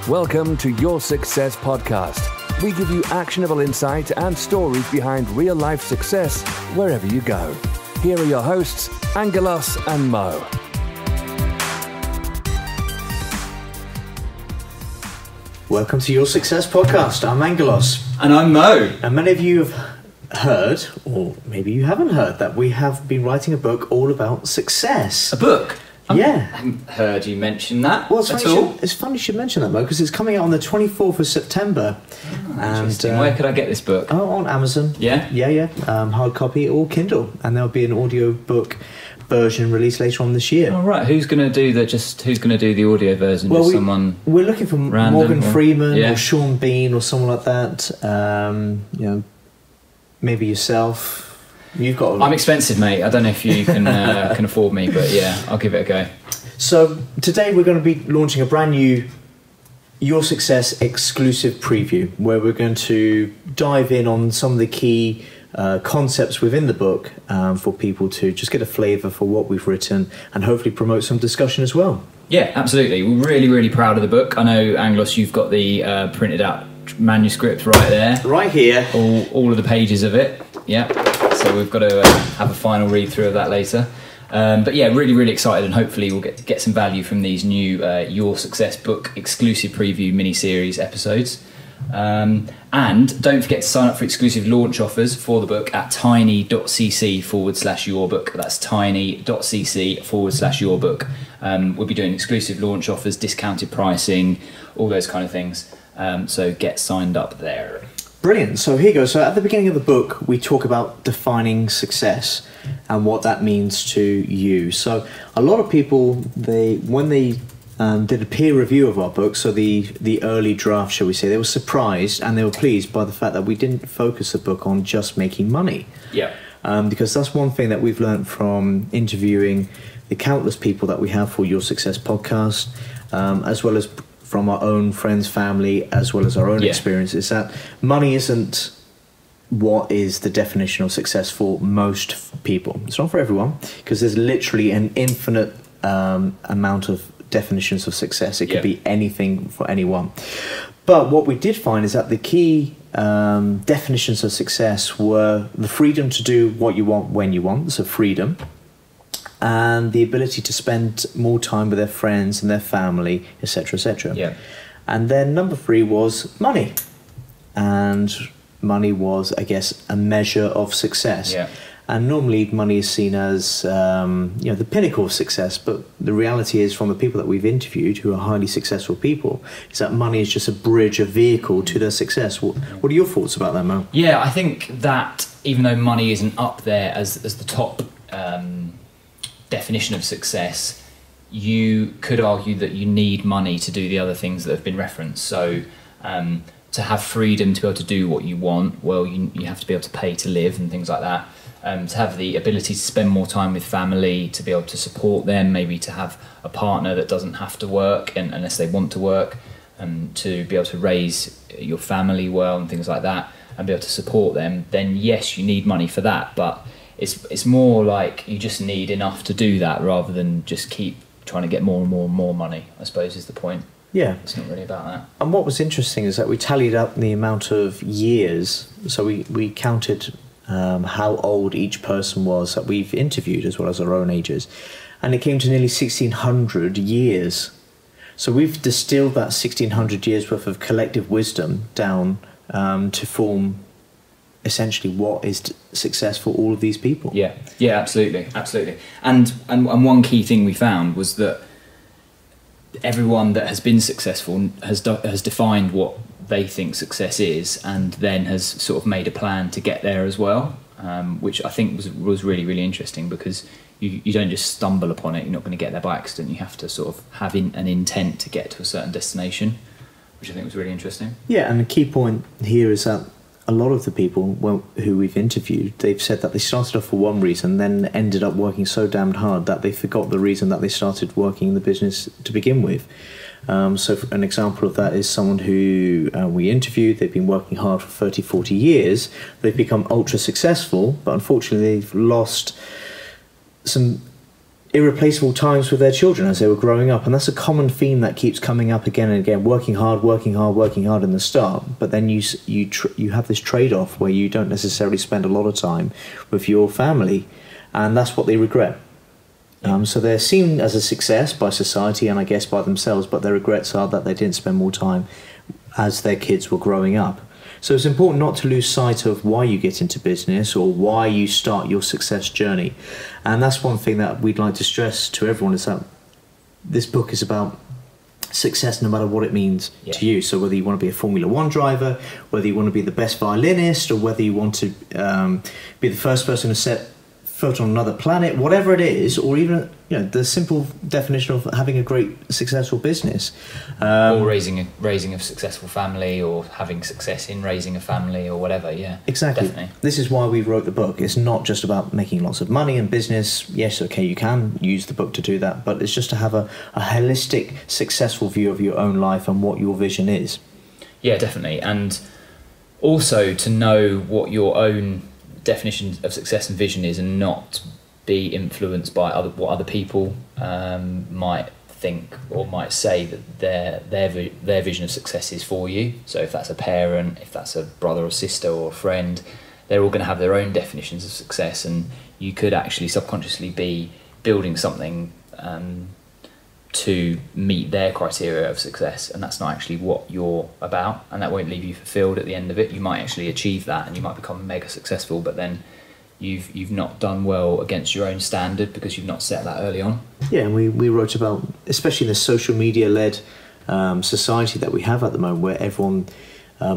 Welcome to Your Success Podcast. We give you actionable insight and stories behind real-life success wherever you go. Here are your hosts, Angelos and Mo. Welcome to Your Success Podcast. I'm Angelos. And I'm Mo. And many of you have heard, or maybe you haven't heard, that we have been writing a book all about success. A book? I Yeah. haven't heard you mention that Well, it's at funny, all. it's funny you should mention that, Mo, because it's coming out on the 24th of September. Interesting. Where could I get this book? Oh, on Amazon. Yeah? Yeah. Hard copy or Kindle. And there'll be an audio book version released later on this year. All right. Who's going to do the audio version? Well, Just someone. we're looking for random Morgan or- Freeman yeah. or Sean Bean or someone like that. Maybe yourself. You've got. I'm expensive, mate. I don't know if you can can afford me, but yeah, I'll give it a go. So today we're going to be launching a brand new Your Success exclusive preview, where we're going to dive in on some of the key concepts within the book for people to just get a flavour for what we've written and hopefully promote some discussion as well. Yeah, absolutely. We're really, really proud of the book. I know, Angelos, you've got the printed out manuscript right there. Right here. All of the pages of it. Yeah. So we've got to have a final read through of that later. But yeah, really, really excited, and hopefully we'll get some value from these new Your Success book exclusive preview mini-series episodes. And don't forget to sign up for exclusive launch offers for the book at tiny.cc/yourbook. That's tiny.cc/yourbook. We'll be doing exclusive launch offers, discounted pricing, all those kind of things. So get signed up there. Brilliant. So here you go. So at the beginning of the book, we talk about defining success and what that means to you. So a lot of people, when they did a peer review of our book, so the early draft, shall we say, they were surprised and they were pleased by the fact that we didn't focus the book on just making money. Yeah. Because that's one thing that we've learned from interviewing the countless people that we have for Your Success podcast, as well as from our own friends, family, as well as our own experiences, that money isn't what is the definition of success for most people. It's not for everyone, because there's literally an infinite amount of definitions of success. It could be anything for anyone. But what we did find is that the key definitions of success were the freedom to do what you want when you want, so freedom, and the ability to spend more time with their friends and their family, etc., etc. Yeah. And then number 3 was money. And money was, I guess, a measure of success. Yeah. And normally money is seen as the pinnacle of success, but the reality is, from the people that we've interviewed who are highly successful people, is that money is just a bridge, a vehicle to their success. What are your thoughts about that, Mo? Yeah, I think that even though money isn't up there as the top definition of success, you could argue that you need money to do the other things that have been referenced. So to have freedom to be able to do what you want, well, you have to be able to pay to live and things like that. To have the ability to spend more time with family, to be able to support them, maybe to have a partner that doesn't have to work unless they want to work, to be able to raise your family well and things like that, and be able to support them, then yes, you need money for that. But it's more like you just need enough to do that rather than just keep trying to get more and more and more money, I suppose, is the point. Yeah. It's not really about that. And what was interesting is that we tallied up the amount of years, so we counted how old each person was that we've interviewed, as well as our own ages, and it came to nearly 1,600 years. So we've distilled that 1,600 years worth of collective wisdom down to form essentially what is success for all of these people. Yeah, absolutely. And one key thing we found was that everyone that has been successful has defined what they think success is, and then has sort of made a plan to get there as well, which I think was really, really interesting, because you don't just stumble upon it. You're not going to get there by accident. You have to sort of have an intent to get to a certain destination, which I think was really interesting. Yeah, and the key point here is that a lot of the people who we've interviewed, they've said that they started off for one reason, then ended up working so damned hard that they forgot the reason that they started working in the business to begin with. So an example of that is someone who we interviewed. They've been working hard for 30, 40 years. They've become ultra successful, but unfortunately they've lost some irreplaceable times with their children as they were growing up, and that's a common theme that keeps coming up again and again. Working hard in the start, but then you have this trade-off where you don't necessarily spend a lot of time with your family, and that's what they regret. So they're seen as a success by society and I guess by themselves, but their regrets are that they didn't spend more time as their kids were growing up. So it's important not to lose sight of why you get into business or why you start your success journey. And that's one thing that we'd like to stress to everyone, is that this book is about success no matter what it means to you. So whether you want to be a Formula One driver, whether you want to be the best violinist, or whether you want to be the first person to set foot on another planet, whatever it is, or even the simple definition of having a great successful business, or raising a successful family, or having success in raising a family, or whatever. Exactly. Definitely. This is why we wrote the book. It's not just about making lots of money and business. Yes, okay, you can use the book to do that, but it's just to have a holistic, successful view of your own life and what your vision is. Yeah, definitely. And also to know what your own definition of success and vision is, and not be influenced by what other people might think or might say that their vision of success is for you. So if that's a parent, if that's a brother or sister or a friend, they're all going to have their own definitions of success, and you could actually subconsciously be building something to meet their criteria of success, and that's not actually what you're about, and that won't leave you fulfilled at the end of it. You might actually achieve that and you might become mega successful, but then you've not done well against your own standard because you've not set that early on. Yeah, and we wrote about, especially in the social media led society that we have at the moment, where everyone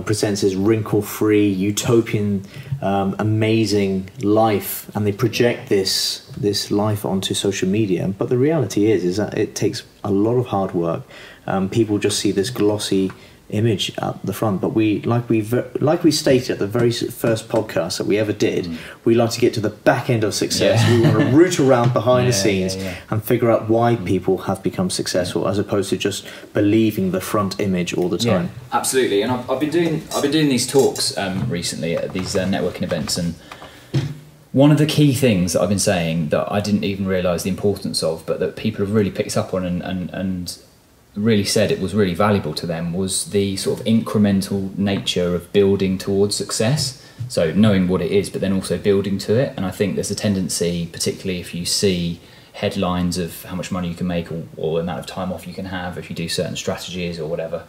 presents this wrinkle-free, utopian, amazing life, and they project this life onto social media. But the reality is that it takes a lot of hard work. People just see this glossy image at the front, but like we stated at the very first podcast that we ever did, we like to get to the back end of success. We want to root around behind the scenes and figure out why people have become successful, as opposed to just believing the front image all the time. Absolutely. And I've been doing these talks recently at these networking events, and one of the key things that I've been saying that I didn't even realise the importance of, but that people have really picked up on and really said it was really valuable to them, was the sort of incremental nature of building towards success. So knowing what it is, but then also building to it. And I think there's a tendency, particularly if you see headlines of how much money you can make, or the amount of time off you can have if you do certain strategies or whatever,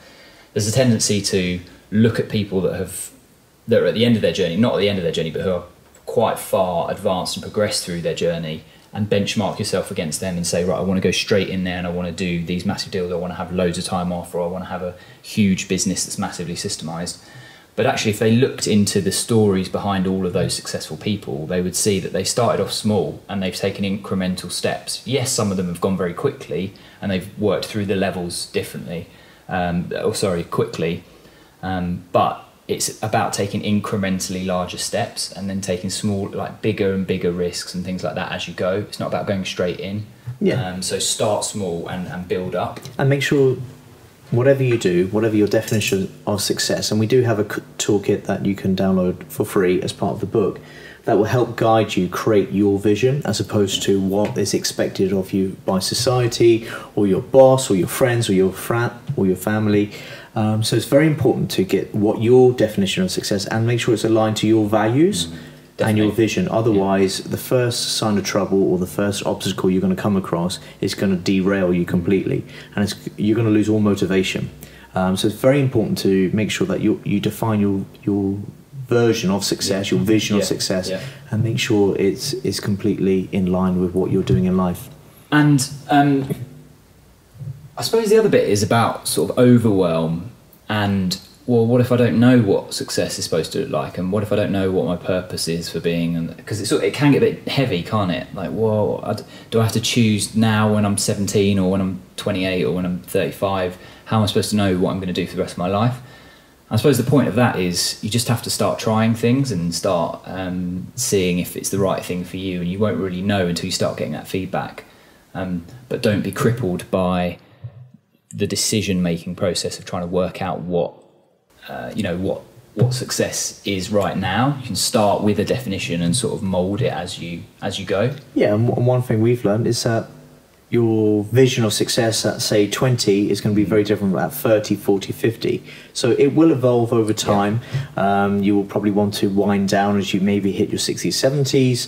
there's a tendency to look at people that are at the end of their journey, not at the end of their journey, but who are quite far advanced and progressed through their journey, and benchmark yourself against them and say, right, I want to go straight in there and I want to do these massive deals, I want to have loads of time off, or I want to have a huge business that's massively systemized. But actually, if they looked into the stories behind all of those successful people, they would see that they started off small and they've taken incremental steps. Yes, some of them have gone very quickly and they've worked through the levels quickly. But it's about taking incrementally larger steps and then taking bigger and bigger risks and things like that as you go. It's not about going straight in. So start small and build up. And make sure whatever you do, whatever your definition of success, and we do have a toolkit that you can download for free as part of the book, that will help guide you create your vision, as opposed to what is expected of you by society or your boss or your friends or your family. So it's very important to get what your definition of success, and make sure it's aligned to your values and your vision. Otherwise, the first sign of trouble or the first obstacle you're going to come across is going to derail you completely, and you're going to lose all motivation. So it's very important to make sure that you define your version of success, your vision of success, and make sure it's completely in line with what you're doing in life. And I suppose the other bit is about sort of overwhelm and, well, what if I don't know what success is supposed to look like, and what if I don't know what my purpose is for being? And because it can get a bit heavy, can't it? Like, well, do I have to choose now when I'm 17 or when I'm 28 or when I'm 35? How am I supposed to know what I'm going to do for the rest of my life? I suppose the point of that is you just have to start trying things and start seeing if it's the right thing for you, and you won't really know until you start getting that feedback. But don't be crippled by the decision-making process of trying to work out what success is right now. You can start with a definition and sort of mould it as you go. Yeah, and one thing we've learned is that your vision of success at, say, 20 is going to be very different at 30, 40, 50. So it will evolve over time. You will probably want to wind down as you maybe hit your 60s, 70s.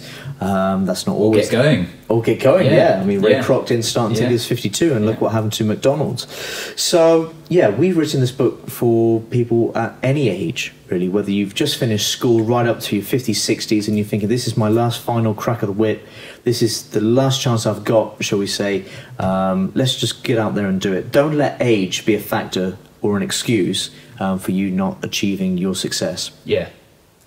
That's not always... Get going. Or get going, I mean, Ray Kroc didn't start until he was 52, and look what happened to McDonald's. So, we've written this book for people at any age, really, whether you've just finished school right up to your 50s, 60s, and you're thinking, this is my last final crack of the whip, this is the last chance I've got, shall we say, let's just get out there and do it. Don't let age be a factor or an excuse for you not achieving your success. Yeah.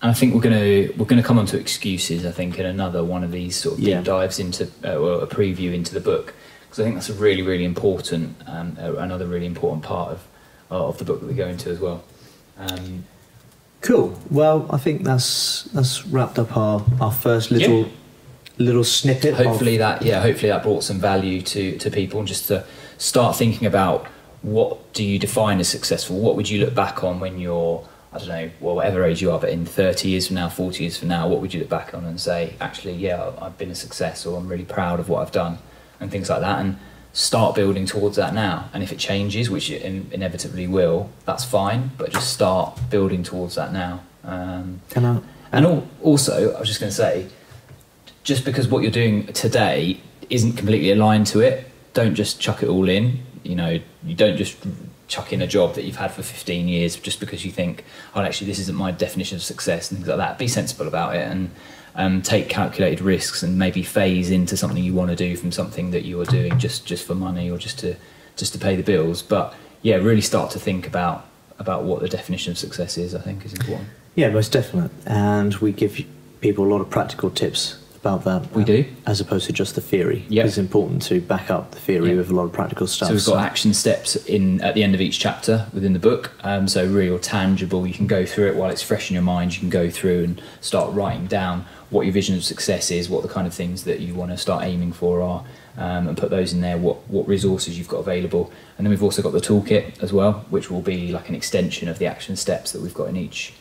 And I think we're going to come on to excuses, I think, in another one of these sort of deep dives into, or a preview into the book, because I think that's a really, really important, another really important part of the book that we go into as well. Cool. Well, I think that's wrapped up our first little snippet. Hopefully that brought some value to people, and just to start thinking about, what do you define as successful? What would you look back on when you're, I don't know, well, whatever age you are, but in 30 years from now, 40 years from now, what would you look back on and say, actually, I've been a success, or I'm really proud of what I've done, and things like that, and start building towards that now. And if it changes, which it inevitably will, that's fine, but just start building towards that now. Also, I was just going to say, just because what you're doing today isn't completely aligned to it, don't just chuck it all in. You don't just chuck in a job that you've had for 15 years just because you think, actually this isn't my definition of success, and things like that. Be sensible about it, and take calculated risks, and maybe phase into something you want to do from something that you are doing just for money, or just to pay the bills. But really start to think about what the definition of success is, I think, is important. Yeah, most definitely. And we give people a lot of practical tips about that. We do, as opposed to just the theory. It's important to back up the theory with a lot of practical stuff. So we've got action steps at the end of each chapter within the book, so real tangible. You can go through it while it's fresh in your mind. You can go through and start writing down what your vision of success is, what the kind of things that you want to start aiming for are, and put those in there, what resources you've got available. And then we've also got the toolkit as well, which will be like an extension of the action steps that we've got in each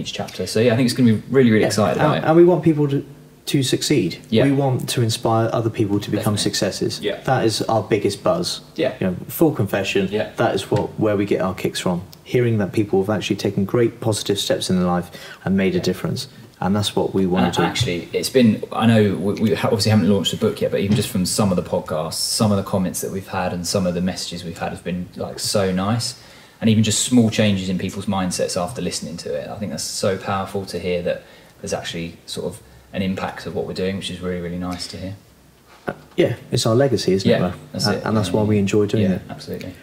chapter. So I think it's going to be really, really excited about it. And we want people to succeed. We want to inspire other people to become successes. That is our biggest buzz. Full confession, that is where we get our kicks from. Hearing that people have actually taken great positive steps in their life and made a difference. And that's what we want to do. Actually, it's been, I know we obviously haven't launched the book yet, but even just from some of the podcasts, some of the comments that we've had and some of the messages we've had have been like so nice. And even just small changes in people's mindsets after listening to it. I think that's so powerful to hear that there's actually sort of an impact of what we're doing, which is really, really nice to hear. It's our legacy, isn't it? That's it. And that's why we enjoy doing it. Absolutely.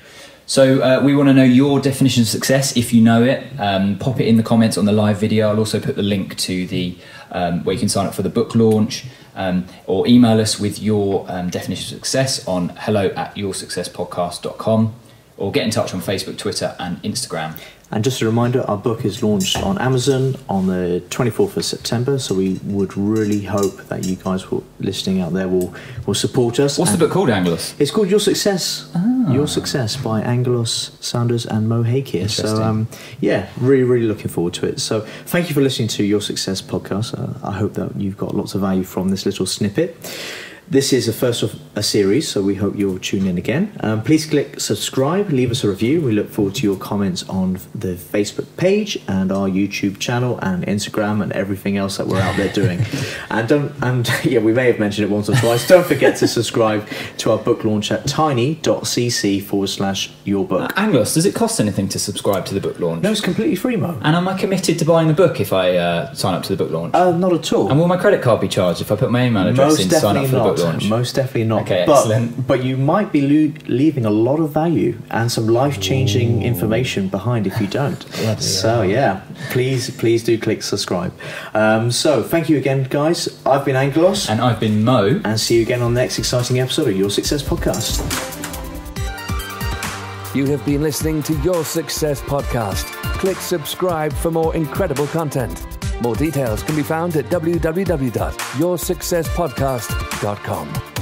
So we want to know your definition of success. If you know it, pop it in the comments on the live video. I'll also put the link to the where you can sign up for the book launch, or email us with your definition of success on hello@yoursuccesspodcast.com, or get in touch on Facebook, Twitter and Instagram. And just a reminder, our book is launched on Amazon on the 24th of September, so we would really hope that you guys listening out there will support us. What's the book called, Angelos? It's called Your Success. Your Success by Angelos Sanders and Mo Hakir. So, really, really looking forward to it. So thank you for listening to Your Success podcast. I hope that you've got lots of value from this little snippet. This is the first of a series, so we hope you'll tune in again. Please click subscribe, leave us a review. We look forward to your comments on the Facebook page and our YouTube channel and Instagram and everything else that we're out there doing. We may have mentioned it once or twice. Don't forget to subscribe to our book launch at tiny.cc/yourbook. Angelos, does it cost anything to subscribe to the book launch? No, it's completely free, Mo. And am I committed to buying the book if I sign up to the book launch? Not at all. And will my credit card be charged if I put my email address in to sign up for the book launch? Most definitely not. Okay, excellent. But you might be leaving a lot of value and some life-changing information behind if you don't. Please do click subscribe. So thank you again, guys. I've been Angelos. And I've been Mo. And see you again on the next exciting episode of Your Success Podcast. You have been listening to Your Success Podcast. Click subscribe for more incredible content. More details can be found at www.yoursuccesspodcast.com.